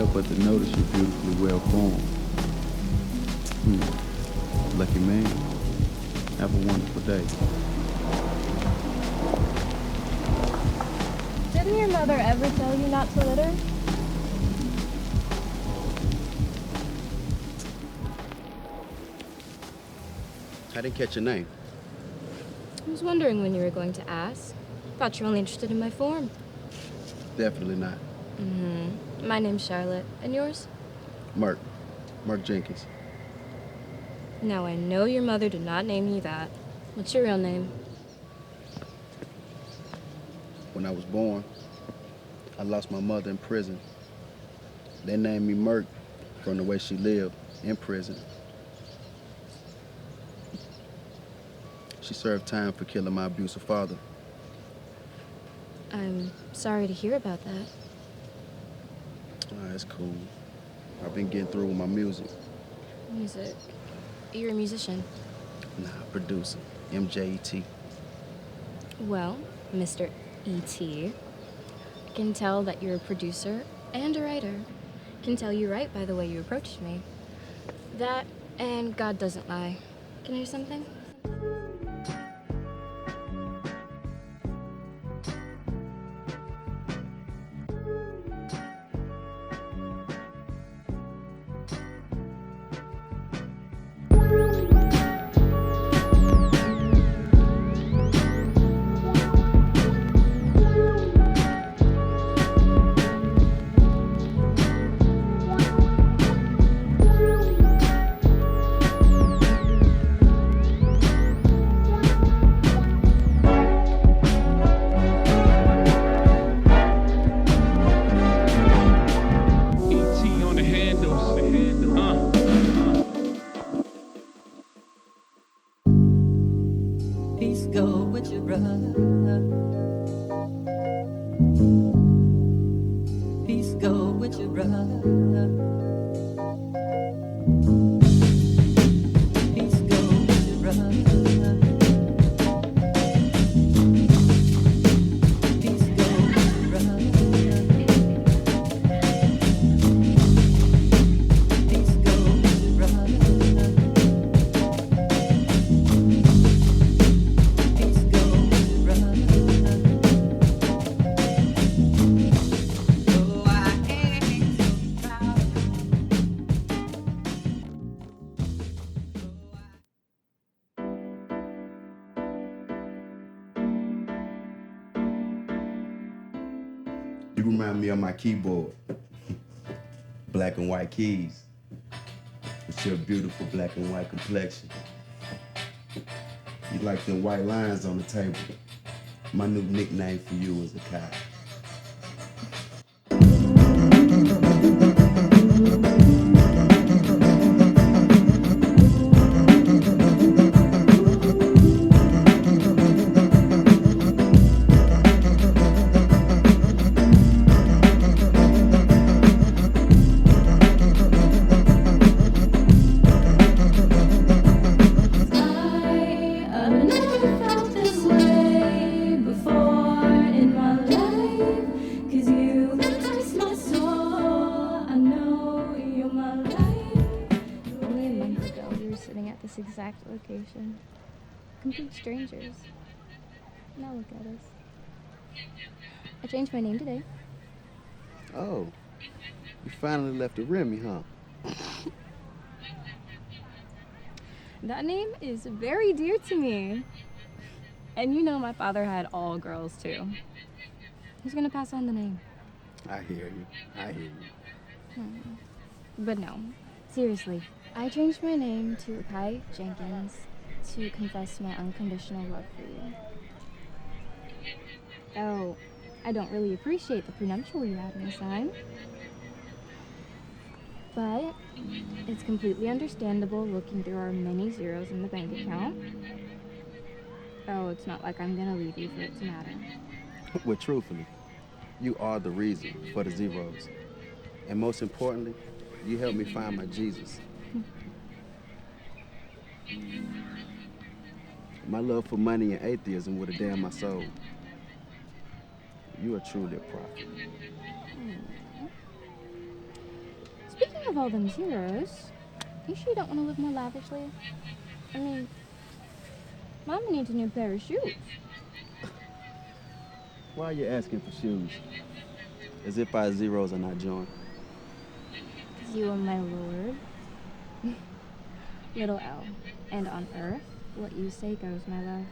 help but to notice you're beautifully well formed. Lucky man. Have a wonderful day. Didn't your mother ever tell you not to litter? I didn't catch your name. I was wondering when you were going to ask. Thought you were only interested in my form. Definitely not. My name's Charlotte. And yours? Mark. Mark Jenkins. Now I know your mother did not name you that. What's your real name? When I was born, I lost my mother in prison. They named me Merk from the way she lived in prison. She served time for killing my abusive father. I'm sorry to hear about that. That's cool. I've been getting through with my music. Music. You're a musician. Nah, producer. MJET. Well, Mr. E.T., I can tell that you're a producer and a writer. Can tell you right by the way you approached me. That and God doesn't lie. Can I do something? Peace go with your brother. Peace go with your brother. Peace go with your brother. Peace go with your brother. Peace go with your brother. You remind me of my keyboard. Black and white keys. With your beautiful black and white complexion. You like them white lines on the table. My new nickname for you is Akai. This exact location. Complete strangers. Now look at us. I changed my name today. Oh, you finally left the Remy, huh? That name is very dear to me. And you know my father had all girls too. Who's gonna pass on the name? I hear you. I hear you. But no, seriously. I changed my name to Akai Jenkins to confess my unconditional love for you. Oh, I don't really appreciate the prenuptial you had me sign. But it's completely understandable looking through our many zeros in the bank account. Oh, it's not like I'm gonna leave you for it to matter. Well, truthfully, you are the reason for the zeros. And most importantly, you helped me find my Jesus. My love for money and atheism would have damned my soul. You are truly a prophet. have all them zeros. You sure you don't want to live more lavishly? I mean, Mama needs a new pair of shoes. Why are you asking for shoes? As if our zeros are not joined. 'Cause you are my lord. Little L. And on Earth, what you say goes, my love.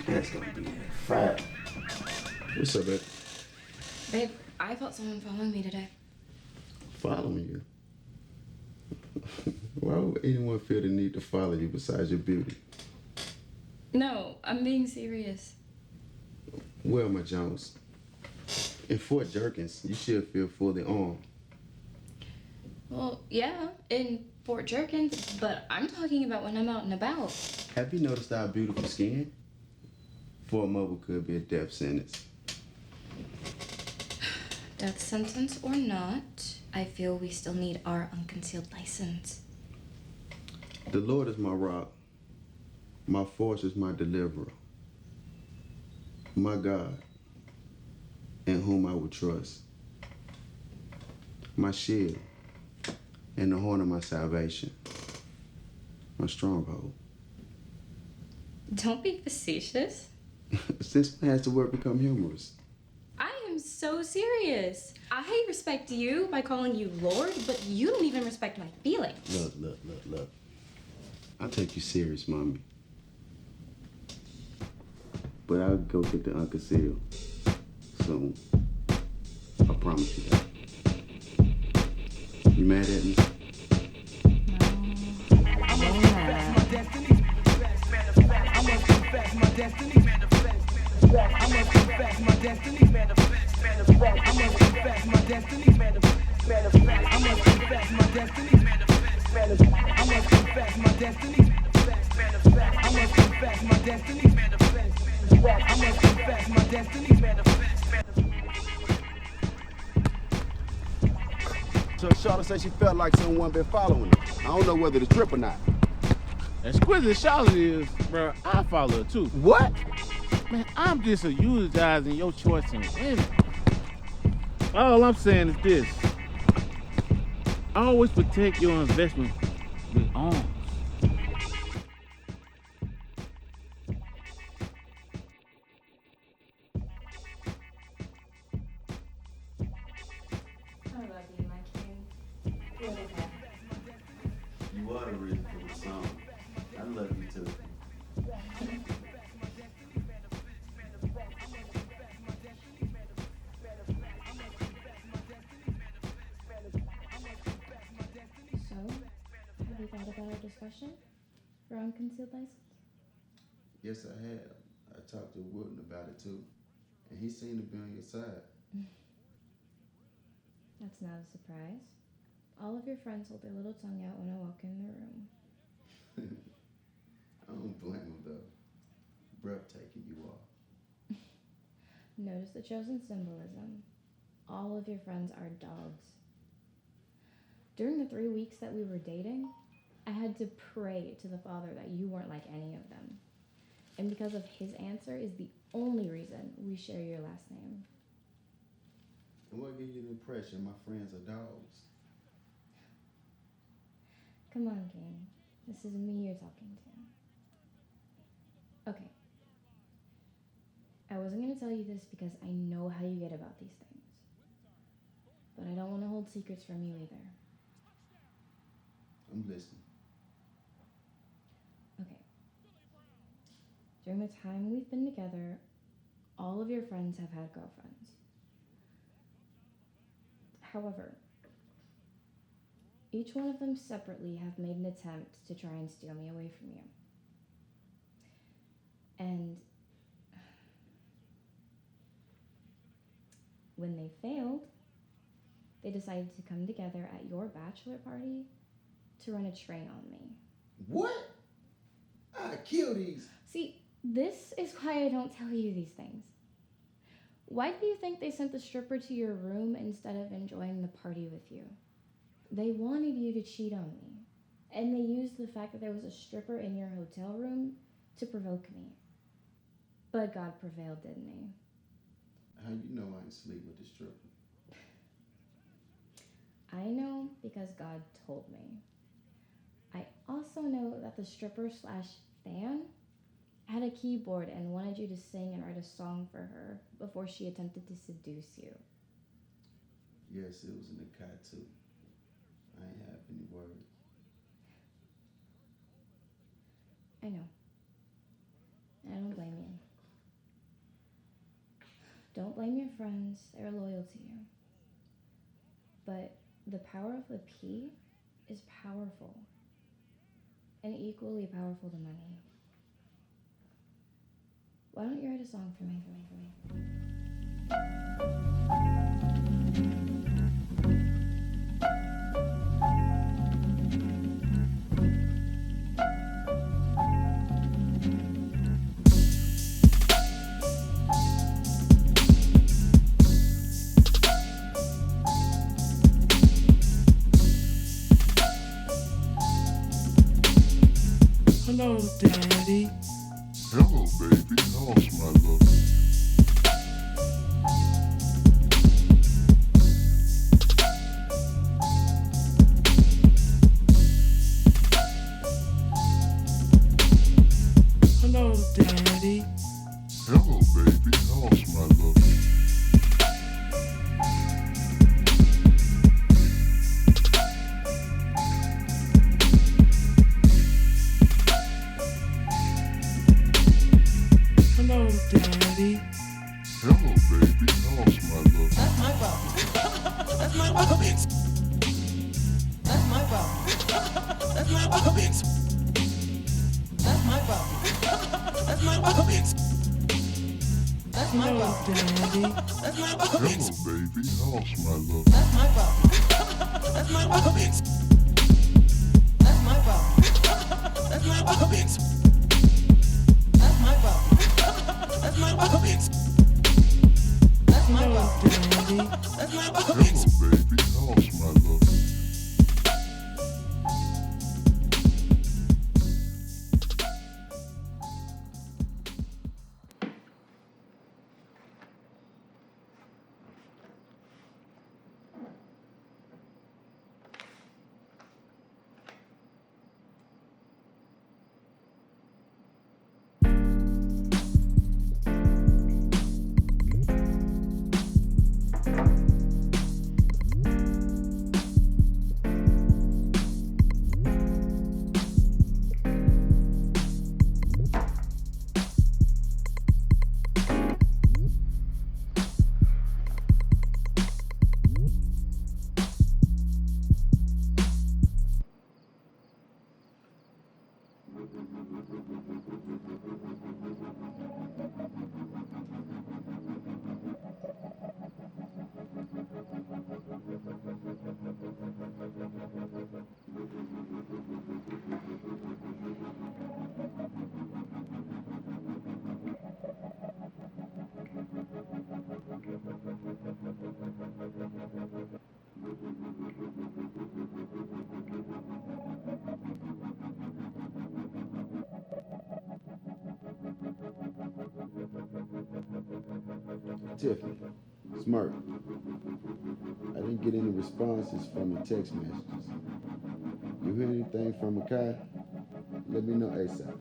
That's gonna be fire. What's up, babe? Babe, I felt someone following me today. Following you? Why would anyone feel the need to follow you besides your beauty? No, I'm being serious. Well, my Jones, in Fort Jerkins, you should feel fully armed. Well, yeah, in Fort Jerkins, but I'm talking about when I'm out and about. Have you noticed our beautiful skin? Fort Mobile could be a death sentence. Death sentence or not, I feel we still need our unconcealed license. The Lord is my rock. My force is my deliverer. My God, in whom I will trust. My shield and the horn of my salvation. My stronghold. Don't be facetious. Since when has the word become humorous? I am so serious. I respect you by calling you Lord, but you don't even respect my feelings. Look. I take you serious, mommy. But I'll go get the unconcealed soon. I promise you that. You mad at me? So Charlotte said she felt like someone been following her. I don't know whether to trip or not. Exquisite Charlotte is, bro, I follow her too. What? Man, I'm just a utilizing your choice in women. All I'm saying is this. Always protect your investment with arms. I love you, my king. Little cat. You are the reason for the song. I love you too. So, have you thought about our discussion for unconcealed license? Yes, I have. I talked to Wilton about it too. And he seemed to be on your side. That's not a surprise. All of your friends hold their little tongue out when I walk in the room. I don't blame him though. Breathtaking you are. Notice the chosen symbolism. All of your friends are dogs. During the 3 weeks that we were dating, I had to pray to the Father that you weren't like any of them. And because of his answer is the only reason we share your last name. And what gave you the impression my friends are dogs? Come on, King. This is me you're talking to. Okay. I wasn't going to tell you this because I know how you get about these things. But I don't want to hold secrets from you either. I'm listening. Okay. During the time we've been together, all of your friends have had girlfriends. However, each one of them separately have made an attempt to try and steal me away from you. And when they failed, they decided to come together at your bachelor party to run a train on me. What? I'd kill these. See, this is why I don't tell you these things. Why do you think they sent the stripper to your room instead of enjoying the party with you? They wanted you to cheat on me, and they used the fact that there was a stripper in your hotel room to provoke me. But God prevailed, didn't he? How you know I ain't sleep with the stripper? I know because God told me. I also know that the stripper slash fan had a keyboard and wanted you to sing and write a song for her before she attempted to seduce you. Yes, it was an Akai too. I ain't have any words. I know. And I don't blame you. Don't blame your friends, they're loyal to you. But the power of the P is powerful. And equally powerful to money. Why don't you write a song for me? Hello, Daddy. Hello, baby. How's my love? Hello, Daddy. Hello, baby. How's my love? Hello, Daddy. Hello, baby. How's my love? That's my Bobby. That's my Bobby. That's my Bobby. That's my Bobby. That's my Bobby. That's my Bobby. That's my Bobby. Daddy. That's my Bobby. Hello, baby. How's my love? That's my Bobby. That's my Bobby. That's my Bobby. That's my Bobby. That's my Bobby. That's my Bobby. That's my Bobby. Daddy. That's my Bobby. Hello, baby. How's my love? Tiffany, Smirk. I didn't get any responses from your text messages. You hear anything from Akai? Let me know ASAP.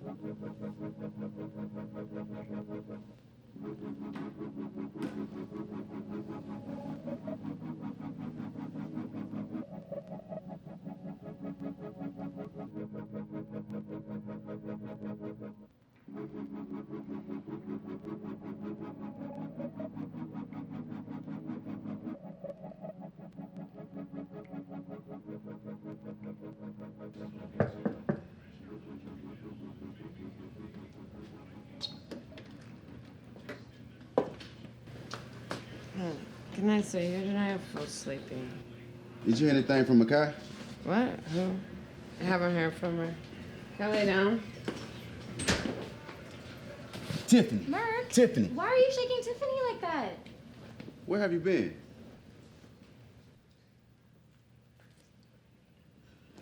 Good night, sir. Good night. I feel sleepy. Did you hear anything from Akai? What? Who? I haven't heard from her. Can I lay down? Tiffany. Merc? Tiffany. Why are you shaking Tiffany like that? Where have you been?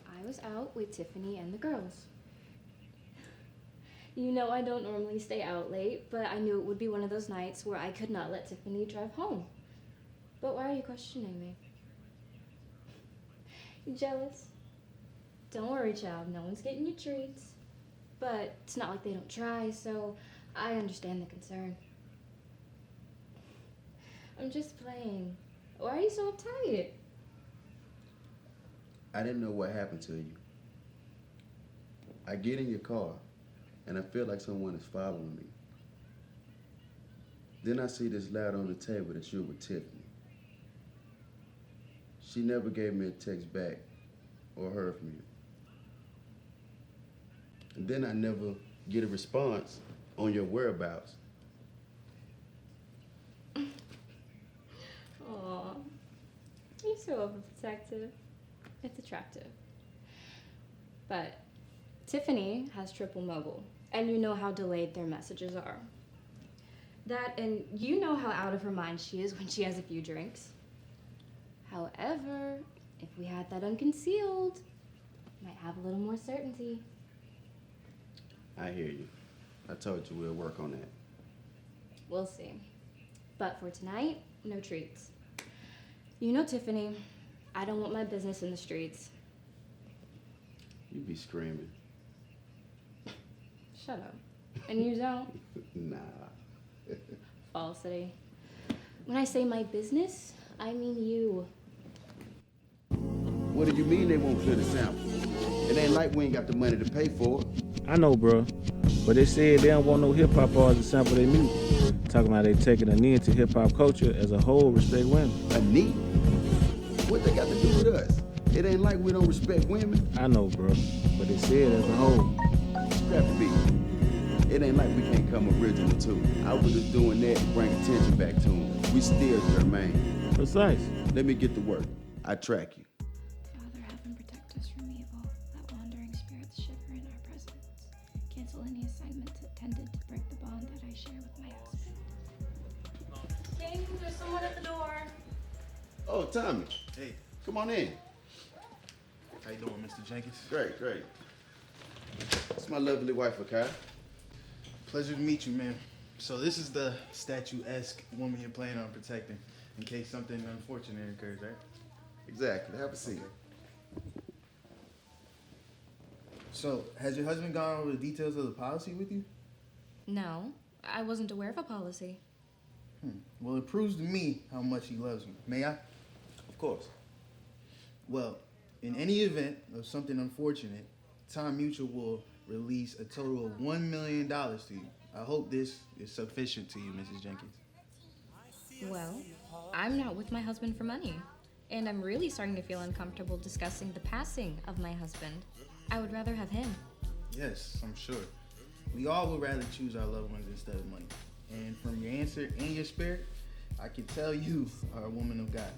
I was out with Tiffany and the girls. You know I don't normally stay out late, but I knew it would be one of those nights where I could not let Tiffany drive home. But why are you questioning me? You jealous? Don't worry, child. No one's getting you treats. But it's not like they don't try, so I understand the concern. I'm just playing. Why are you so uptight? I didn't know what happened to you. I get in your car, and I feel like someone is following me. Then I see this letter on the table that you're with Tiffany. She never gave me a text back or heard from you. And then I never get a response on your whereabouts. Aw, you're so overprotective. It's attractive. But Tiffany has triple mobile, and you know how delayed their messages are. That, and you know how out of her mind she is when she has a few drinks. However, if we had that unconcealed, might have a little more certainty. I hear you. I told you we'll work on that. We'll see. But for tonight, no treats. You know, Tiffany, I don't want my business in the streets. You be screaming. Shut up. And you don't? Nah. Falsity. When I say my business, I mean you. What do you mean they won't clear the sample? It ain't like we ain't got the money to pay for it. I know, bro. But they said they don't want no hip-hop artists to sample their music. Talking about they taking a knee into hip-hop culture as a whole, respect women. A knee? What they got to do with us? It ain't like we don't respect women. I know, bro. But they said as a whole. Scrap the beat. It ain't like we can't come original too. I was just doing that to bring attention back to them. We still germane. Precise. Let me get to work. I track you. Father, heaven protect us from evil. Let wandering spirits shiver in our presence. Cancel any assignments intended to break the bond that I share with my husband. King, there's someone at the door. Oh, Tommy. Hey, Come on in. how you doing, Mr. Jenkins? Great, great. It's my lovely wife, Akai. Pleasure to meet you, man. So this is the statue-esque woman you're planning on protecting in case something unfortunate occurs, right? Exactly. Have a seat. So, has your husband gone over the details of the policy with you? No, I wasn't aware of a policy. Well, it proves to me how much he loves you. May I? Of course. Well, in any event of something unfortunate, Time Mutual will release a total of $1 million to you. I hope this is sufficient to you, Mrs. Jenkins. Well, I'm not with my husband for money. And I'm really starting to feel uncomfortable discussing the passing of my husband. I would rather have him. Yes, I'm sure. We all would rather choose our loved ones instead of money. And from your answer and your spirit, I can tell you are a woman of God.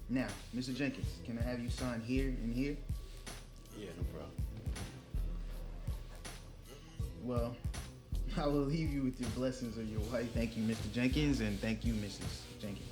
Now, Mr. Jenkins, can I have you sign here and here? Yeah, no problem. Well, I will leave you with your blessings of your wife. Thank you, Mr. Jenkins, and thank you, Mrs. Jenkins.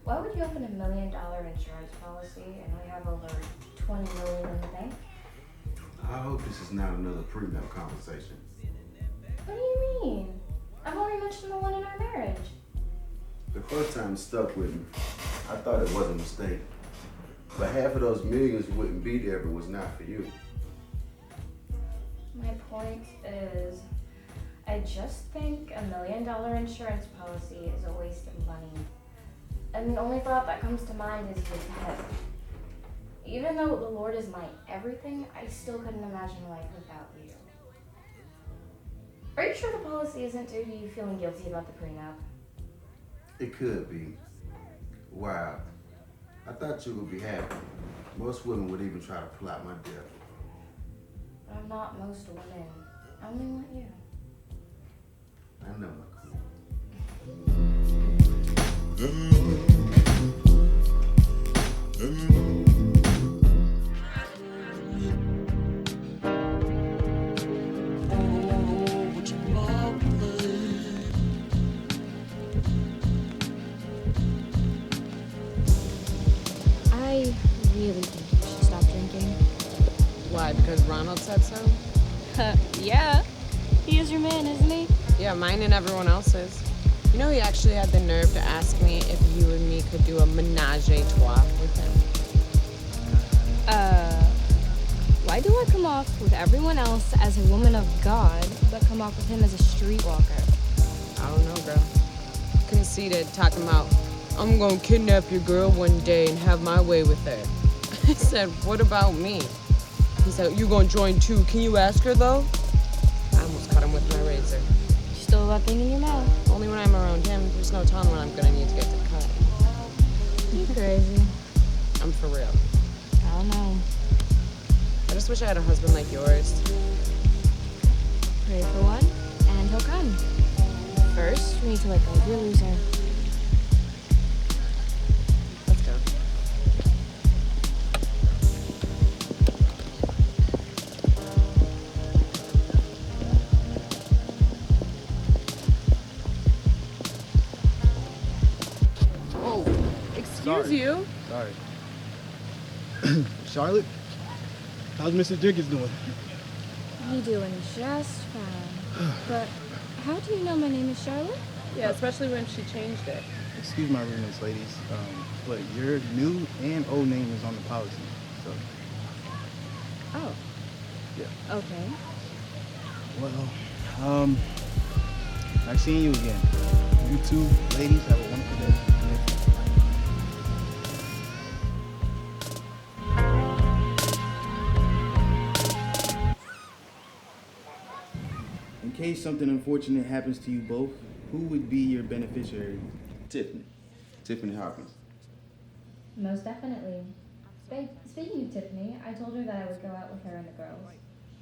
Why would you open $1 million insurance policy and we have over $20 million in the bank? I hope this is not another pre-mill conversation. What do you mean? I've only mentioned the one in our marriage. The first time it stuck with me. I thought it was a mistake. But half of those millions wouldn't be there if it was not for you. My point is, I just think $1 million insurance policy is a waste of money. And the only thought that comes to mind is your death. Even though the Lord is my everything, I still couldn't imagine life without you. Are you sure the policy isn't due to you feeling guilty about the prenup? It could be. Wow. I thought you would be happy. Most women would even try to pull out my death. But I'm not most women. I only want you. I know, my queen. I really think you should stop drinking. Why? Because Ronald said so? Yeah. He is your man, isn't he? Yeah, mine and everyone else's. You know, he actually had the nerve to ask me if you and me could do a menage a trois with him. Why do I come off with everyone else as a woman of God, but come off with him as a streetwalker? I don't know, girl. Conceited, talking about, I'm gonna kidnap your girl one day and have my way with her. I said, what about me? He said, you gonna join too. Can you ask her, though? I almost cut him with my razor. You still have that thing in your mouth. Only when I'm around him. There's no telling when I'm gonna need to get to the cut. You crazy. I'm for real. I don't know. I just wish I had a husband like yours. Pray for one, and he'll come. First, we need to let go of your loser. Let's go. Oh, excuse you. Sorry. Charlotte, how's Mr. Jenkins doing? He doing just fine. But how do you know my name is Charlotte? Yeah, especially when she changed it. Excuse my rudeness, ladies, but your new and old name is on the policy, so Oh. yeah. Okay. Well, nice seeing you again. You two ladies have a wonderful day. In case something unfortunate happens to you both, who would be your beneficiary? Tiffany Hawkins. Most definitely. Speaking of Tiffany, I told her that I would go out with her and the girls.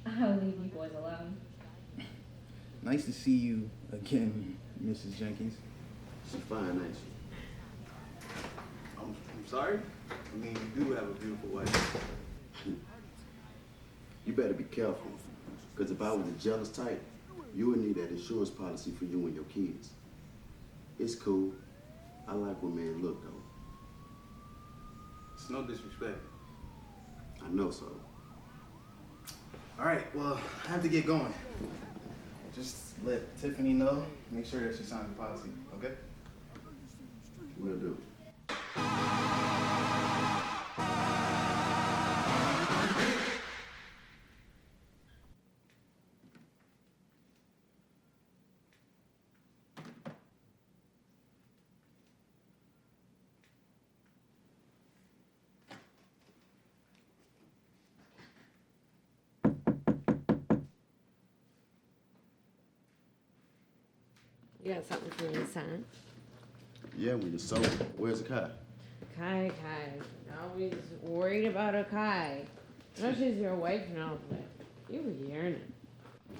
I'll leave you boys alone. Nice to see you again, Mrs. Jenkins. She's fine, ain't she? I'm sorry? I mean, you do have a beautiful wife. You better be careful, because if I was a jealous type, you would need that insurance policy for you and your kids. It's cool. I like when men look, though. It's no disrespect. I know so. All right, well, I have to get going. Just let Tiffany know. Make sure that she signs the policy, okay? Will do. You got something for me to sign? Yeah, when you're sober. Where's Akai? Kai. Always worried about Akai. I know she's your wife and all, but you were yearning.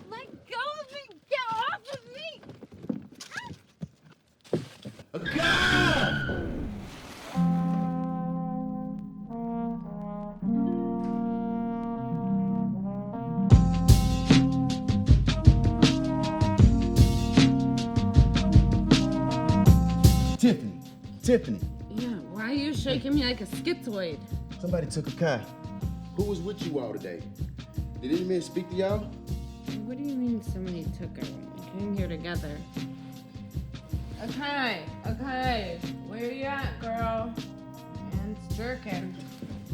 Let go of me! Get off of me! Akai! Tiffany, Yeah, why are you shaking me like a schizoid? somebody took Akai. Who was with you all today? Did any men speak to y'all? What do you mean somebody took her? We came here together. Okay, where you at, girl? And it's jerking.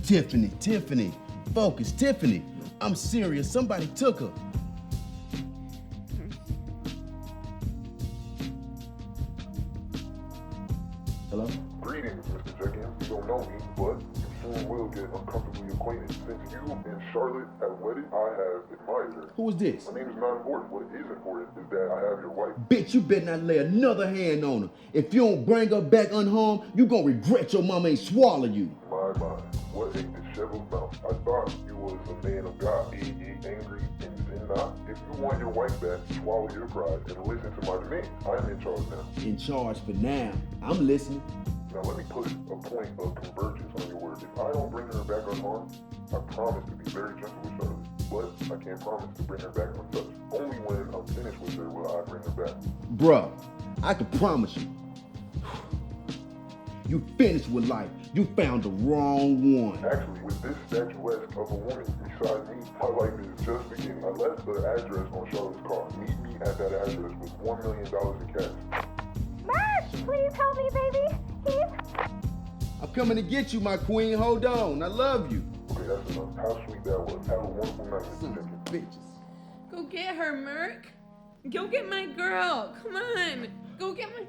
Tiffany, focus, Tiffany. I'm serious, somebody took her. Hello? Greetings, Mr. Jenkins. You don't know me, but you soon will get uncomfortably acquainted. Since you and Charlotte have wedded, I have admired her. Who is this? My name is not important. What is important is that I have your wife. Bitch, you better not lay another hand on her. If you don't bring her back unharmed, you gonna regret your mama ain't swallow you. My, what a disheveled mouth. I thought you was a man of God. Be ye angry and sin not. If you want your wife back, swallow your pride and listen to my demands. I am in charge now. In charge for now. I'm listening. Now let me put a point of convergence on your word. If I don't bring her back unharmed, I promise to be very gentle with Charlotte. But I can't promise to bring her back untouched. Only when I'm finished with her will I bring her back. Bruh, I can promise you. You finished with life. You found the wrong one. Actually, with this statuesque of a woman beside me, my life is just beginning. I left the address on Charlotte's car. Meet me at that address with $1 million in cash. Merch, please help me, baby. I'm coming to get you, my queen. Hold on. I love you. Okay, that's enough. How sweet that was. Have a wonderful night, Mr. Son Jenkins. of bitches. Go get her, Merc. Go get my girl. Come on. Go get her.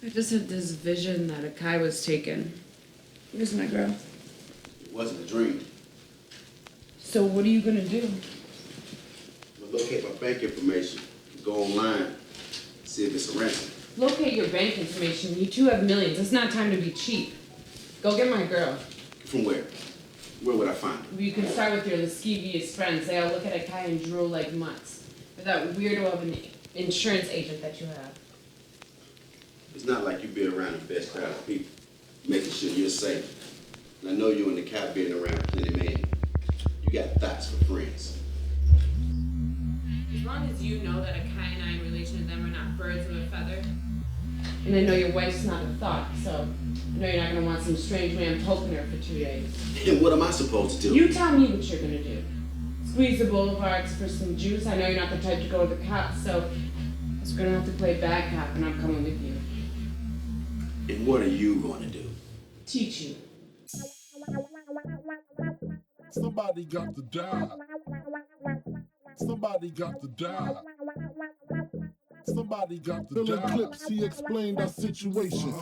I just had this vision that Akai was taken. Where's my girl? It wasn't a dream. So what are you gonna do? But locate my bank information. Go online. See if it's a ransom. Locate your bank information. You two have millions. It's not time to be cheap. Go get my girl. From where? Where would I find her? You can start with your lascivious friends. They all look at Akai and drool like mutts. Or that weirdo of an insurance agent that you have. It's not like you been around the best crowd of people, making sure you're safe. And I know you and the cat been around plenty man. You got thoughts for friends. As long as you know that Akai and I in relation to them are not birds of a feather. And I know your wife's not a thought, so I know you're not gonna want some strange man poking her for 2 days. And what am I supposed to do? You tell me what you're gonna do. Squeeze the boulevards for some juice. I know you're not the type to go to the cops, so we're gonna have to play bad cop and I'm coming with you. And what are you going to do? Teach you. Somebody got to die. Somebody got to die. Somebody got to die. Clips, he explained our situation.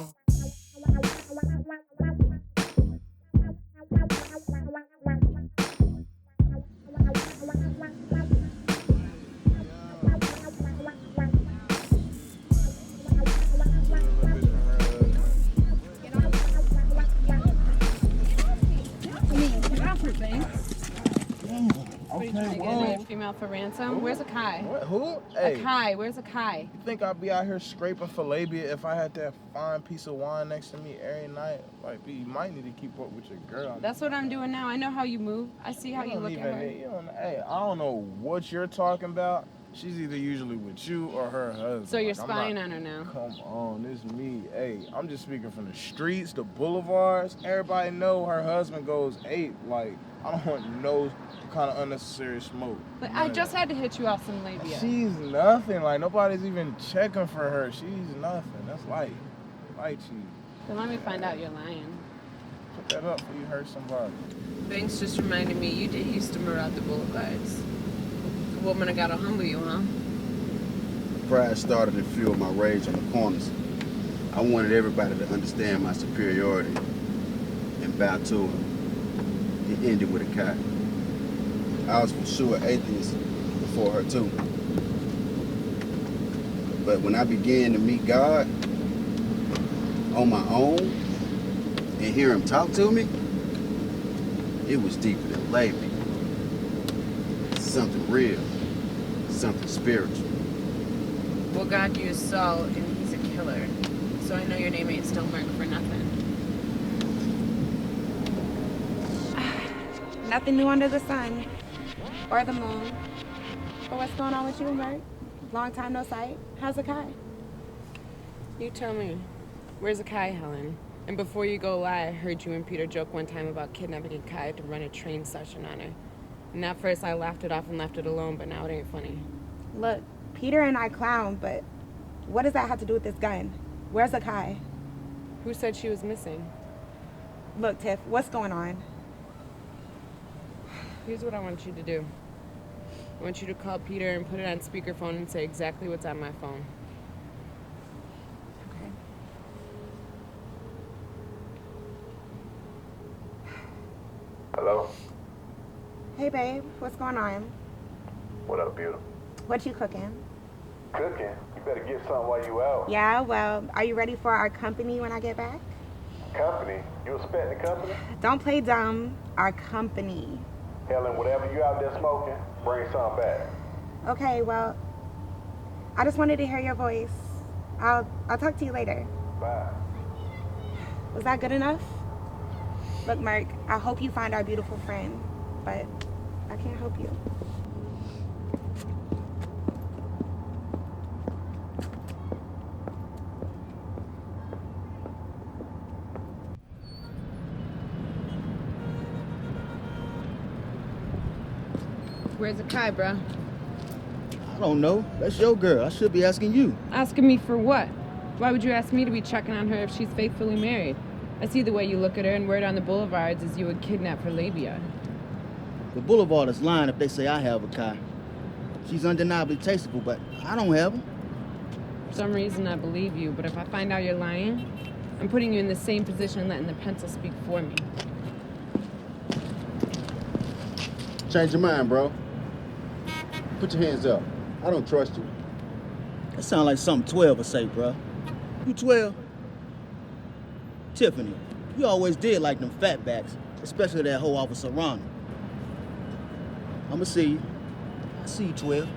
Female for ransom? Where's Akai? What? Who? Hey. Akai, where's Akai? You think I'd be out here scraping for labia if I had that fine piece of wine next to me every night? Like, you might need to keep up with your girl. That's what I'm doing now. I know how you move. I see how you look at her. Hey, I don't know what you're talking about. She's either usually with you or her husband. So you're spying on her now? Come on, this is me. Hey, I'm just speaking from the streets, the boulevards. Everybody know her husband goes ape. Like, I don't want no kind of unnecessary smoke. But I just had to hit you off some labia. She's nothing. Like, nobody's even checking for her. She's nothing. That's light. Light cheese. Then let me find out you're lying. Put that up before you hurt somebody. Thanks just reminded me you did used to maraud the boulevards. A woman gotta humble you, huh? Pride started to fuel my rage on the corners. I wanted everybody to understand my superiority and bow to him. It ended with a cat. I was for sure atheist before her too. But when I began to meet God on my own and hear him talk to me, it was deeper than labia. Something real, something spiritual. Well, God used Saul, and he's a killer. So I know your name ain't still Merc for nothing. Nothing new under the sun or the moon. But what's going on with you, Merc? Long time no sight. How's Akai? You tell me. Where's Akai, Helen? And before you go lie, I heard you and Peter joke one time about kidnapping Akai to run a train session on her. And at first I laughed it off and left it alone, but now it ain't funny. Look, Peter and I clown, but what does that have to do with this gun? Where's Akai? Who said she was missing? Look, Tiff, what's going on? Here's what I want you to do. I want you to call Peter and put it on speakerphone and say exactly what's on my phone. Okay. Hello? Hey, babe. What's going on? What up, beautiful? What you cooking? Cooking? You better get something while you out. Yeah, well, are you ready for our company when I get back? Company? You expecting company? Don't play dumb. Our company. Helen, whatever you out there smoking, bring some back. Okay, well, I just wanted to hear your voice. I'll talk to you later. Bye. Was that good enough? Look, Mark, I hope you find our beautiful friend, but I can't help you. Where's Akai, bruh? I don't know. That's your girl. I should be asking you. Asking me for what? Why would you ask me to be checking on her if she's faithfully married? I see the way you look at her, and word on the boulevards is you would kidnap her labia. The boulevard is lying if they say I have a Kai. She's undeniably tasteful, but I don't have them. For some reason, I believe you, but if I find out you're lying, I'm putting you in the same position and letting the pencil speak for me. Change your mind, bro. Put your hands up. I don't trust you. That sounds like something 12 would say, bruh. You 12? Tiffany, you always did like them fatbacks, especially that whole Officer Ronald. I'ma see you. I see you, 12.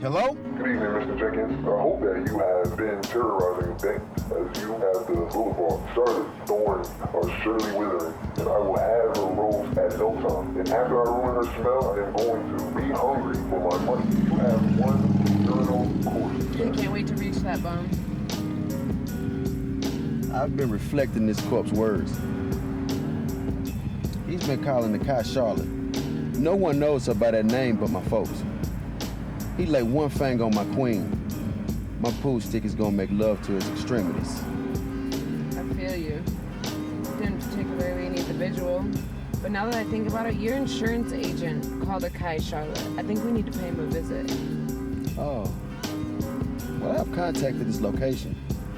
Hello? Good evening, Mr. Jenkins. I hope that you have been terrorizing the bank, as you have the boulevard. Charlotte's thorns are surely withering, and I will have her rose at no time. And after I ruin her smell, I am going to be hungry for my money. You have one urinal course. I can't wait to reach that bum. I've been reflecting this corpse's words. He's been calling the Kai Charlotte. No one knows her by that name but my folks. He laid one fang on my queen. My pool stick is gonna make love to his extremities. I feel you. Didn't particularly need the visual. But now that I think about it, your insurance agent called Akai Charlotte. I think we need to pay him a visit. Oh. Well, I've contacted his location,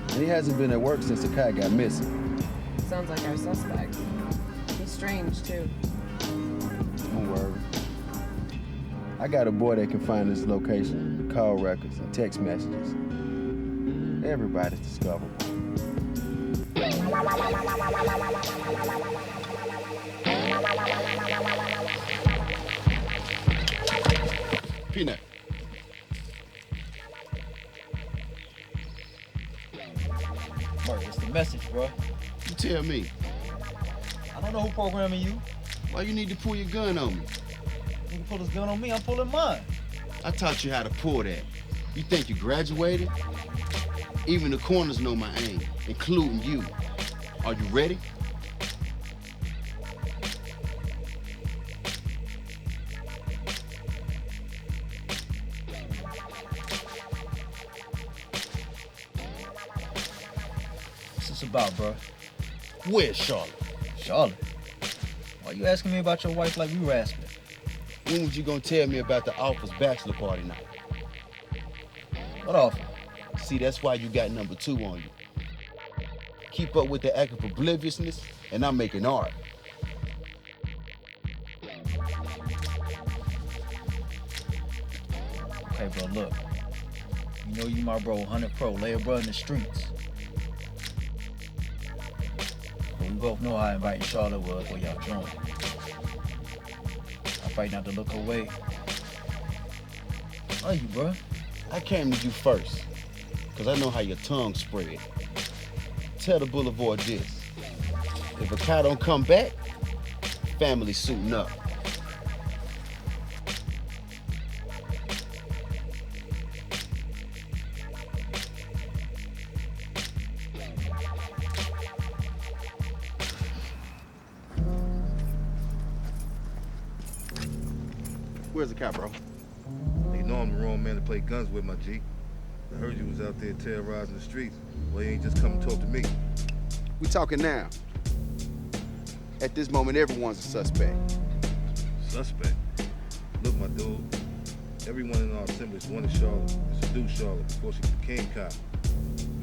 and he hasn't been at work since Akai got missing. Sounds like our suspect. He's strange, too. Don't worry. I got a boy that can find his location, call records, and text messages. Everybody's discoverable. Peanut. Mark, what's the message, bro? You tell me. I don't know who programming you. Why you need to pull your gun on me? You pull his gun on me, I'm pulling mine. I taught you how to pull that. You think you graduated? Even the corners know my aim, including you. Are you ready? What's this about, bro? Where's Charlotte? Charlotte? Why you asking me about your wife like we were asking? When was you gonna tell me about the office bachelor party night? What offer? See, that's why you got number 2 on you. Keep up with the act of obliviousness, and I'm making art. Okay, bro, look. You know you my bro, 100 Pro, lay a bro in the streets. But we both know how inviting Charlotte was for y'all drunk. I fight not to look away. Are you, bro? I came to you first, because I know how your tongue spread. Tell the boulevard this. If a cow don't come back, family suiting up. Where's the cow, bro? They know I'm the wrong man to play guns with, my G. I heard you was out there terrorizing the streets. Well, you ain't just come and talk to me. We talking now. At this moment, everyone's a suspect. Suspect. Look, my dude. Everyone in our assemblage wanted Charlotte to seduce Charlotte before she became cop.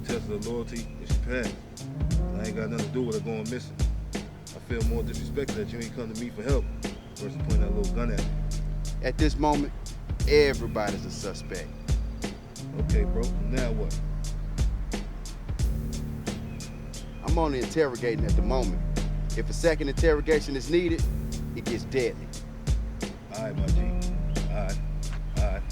The test of the loyalty is she passed. And I ain't got nothing to do with her going missing. I feel more disrespected that you ain't come to me for help versus pointing that little gun at me. At this moment, everybody's a suspect. Okay, bro. Now what? I'm only interrogating at the moment. If a second interrogation is needed, it gets deadly. All right, my G. All right. All right.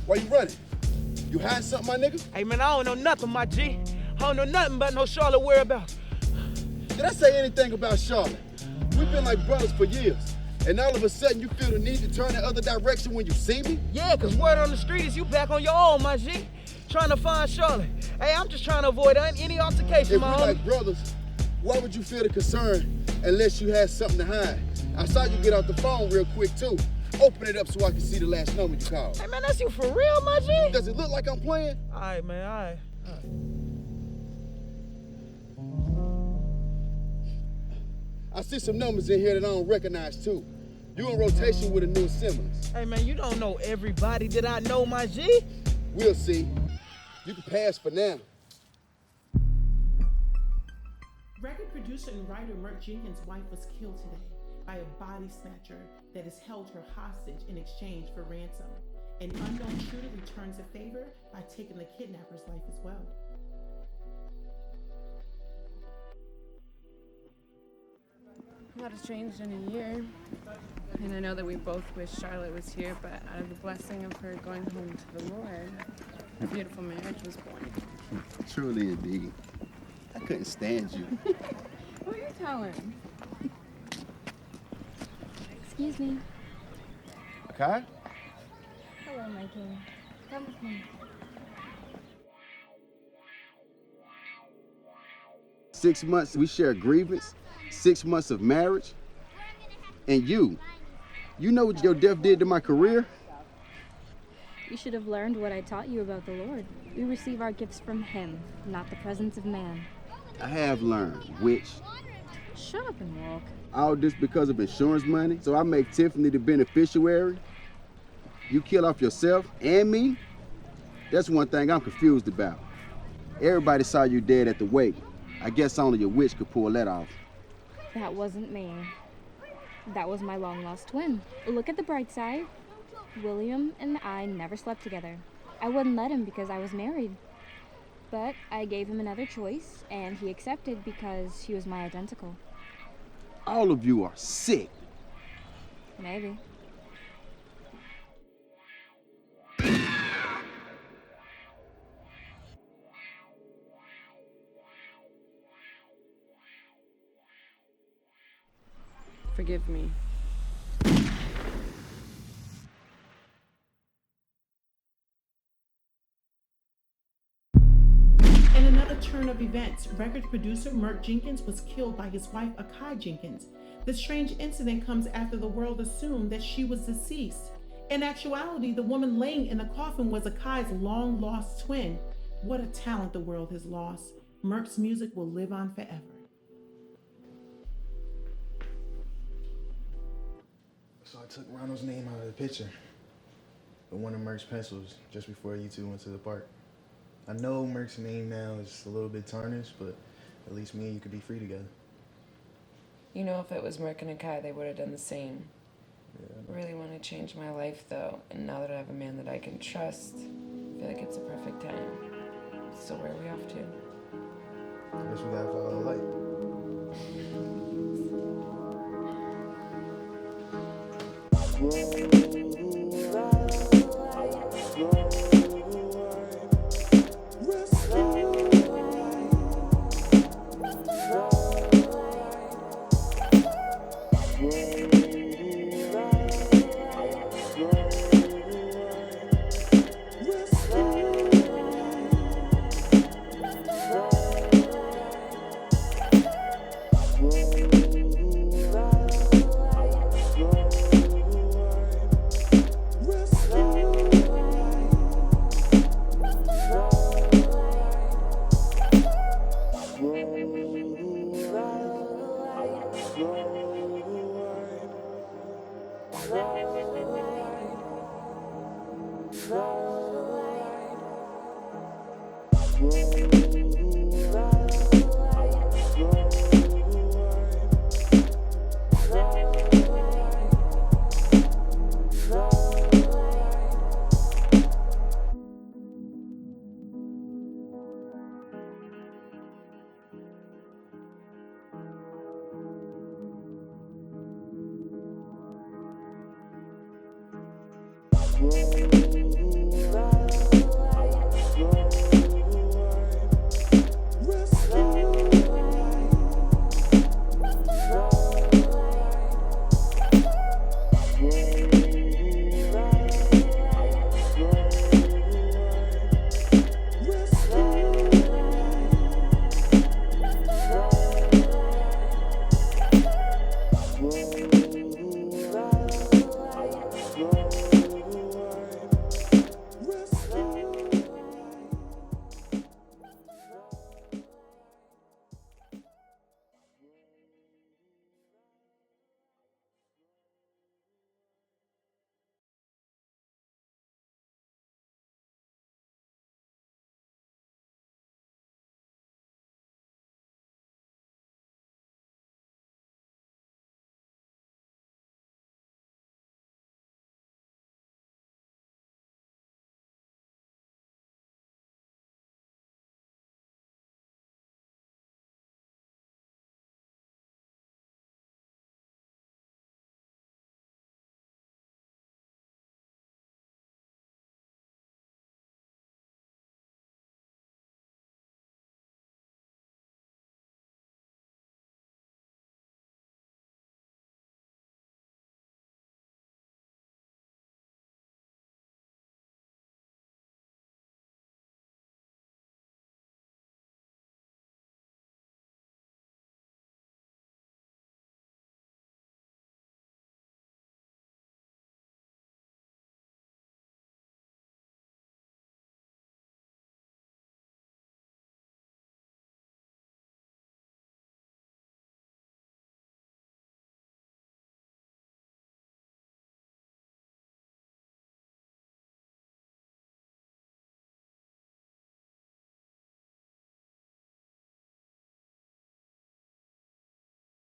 Why you running? You hiding something, my nigga? Hey, man, I don't know nothing, my G. I don't know nothing about no Charlotte whereabouts. Did I say anything about Charlotte? We've been like brothers for years, and all of a sudden you feel the need to turn the other direction when you see me? Yeah, 'cause word on the street is you back on your own, my G. Trying to find Charlotte. Hey, I'm just trying to avoid any altercation, If my we're homie. like brothers, why would you feel the concern unless you had something to hide? I saw you get off the phone real quick, too. Open it up so I can see the last number you called. Hey, man, that's you for real, my G? Does it look like I'm playing? All right, man, all right. I see some numbers in here that I don't recognize, too. You in rotation with a new assemblance. Hey, man, you don't know everybody that I know, my G. We'll see. You can pass for now. Record producer and writer Mert Jenkins' wife was killed today by a body snatcher that has held her hostage in exchange for ransom. An unknown shooter returns a favor by taking the kidnapper's life as well. A lot has changed in a year. And I know that we both wish Charlotte was here, but out of the blessing of her going home to the Lord, a beautiful marriage was born. Truly indeed. I couldn't stand you. Who are you telling? Excuse me. Akai? Hello, my king. Come with me. 6 months we share grievance, 6 months of marriage, and you know what your death did to my career? You should have learned what I taught you about the Lord. We receive our gifts from Him, not the presence of man. I have learned, which, Shut up and walk. all this because of insurance money, so I make Tiffany the beneficiary. You kill off yourself and me? That's one thing I'm confused about. Everybody saw you dead at the wake. I guess only a witch could pull that off. That wasn't me. That was my long-lost twin. Look at the bright side. William and I never slept together. I wouldn't let him because I was married. But I gave him another choice, and he accepted because he was my identical. All of you are sick. Maybe. Forgive me. In another turn of events, record producer Mert Jenkins was killed by his wife Akai Jenkins. The strange incident comes after the world assumed that she was deceased. In actuality, the woman laying in the coffin was Akai's long-lost twin. What a talent the world has lost. Mert's music will live on forever. So I took Ronald's name out of the picture with one of Merck's pencils just before you two went to the park. I know Merck's name now is a little bit tarnished, but at least me and you could be free together. You know, if it was Merck and Akai, they would have done the same. Yeah, I really want to change my life, though, and now that I have a man that I can trust, I feel like it's a perfect time. So where are we off to? I guess we gotta follow the light. Slow